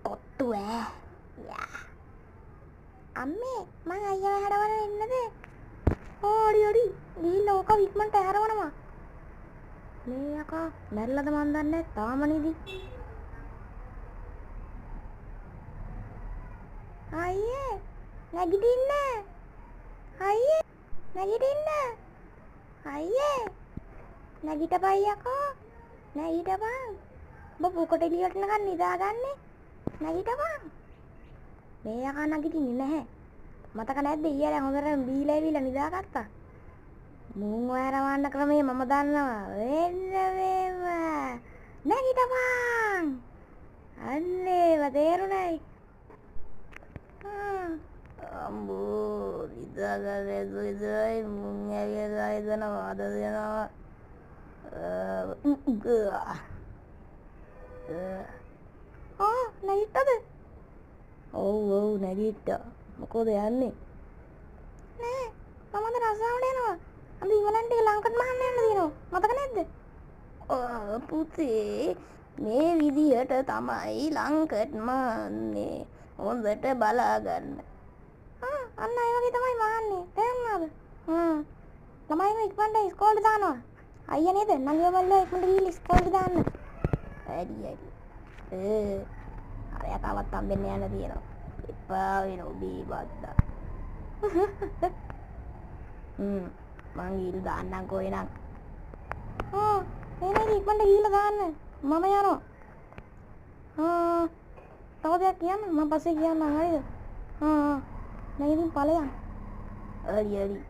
කොත්තු ඈ. අම්මේ මං අයියව හැඩවල ඉන්නද? ඕඩි ගිහිල්ලා ඕක ඉක්මනට ඇරවනවා. මේ යකා මැරිලාද මන් දන්නේ තාම නිදි. අයියේ නැගිටින්න. අයියේ නැගිටින්න. අයියේ නැගිටපන් යකෝ. නැගිටපන්. ඔබ පුකට එළියට නිකන් නිදාගන්නේ. නැගිටපන්. මේ යකා නැගිටින්නේ නැහැ. මතක නැද්ද ඊයේ හොඳට බීලා ඇවිල්ලා නිදාගත්තා. මුන් ඔයරවන්න ක්‍රමේ මම දන්නවා. වෙන්න වේම. නැගිටපන්. අන්නේව තේරුණයි. අම්බෝ නිදාගන්නේ දුයිදයි මුන් ඇවිල්ලා ඉදනවා අද දෙනවා. නැගිට්ටද? ඔව් නැගිට්ටා. මොකද යන්නේ? නෑ මම අද රස්සාවට යනවා. අද ඉවලන්ට ලංකඩ් මහන්න යන්න දිනවා. මතක නැද්ද? පුතේ මේ විදියට තමයි ලංකඩ් මහන්නේ. හොඳට බලාගන්න. අන්න ඒ වගේ තමයි මහන්නේ. තේරුණාද? ළමයිව ඉක්මනට ඉස්කෝලේ දානවා. අයියා නේද? නංගිව බල්ලෝ ඉක්මනට ගිහින් ඉස්කෝලේ දාන්න. හරි. අරයා තාවත් හම්බෙන්න යන්න තියෙනවා. එපා වෙන ඔබේ බද්දා. මං ගිහින් දාන්නම්කෝ එනං. එනේ ඉක්මනට ගිහිල්ලා දාන්න. මම යනවා. තව දෙයක් කියන්න මම පස්සේ කියන්නම් හරිද? නැගිටින් ඵලයන්. හරි.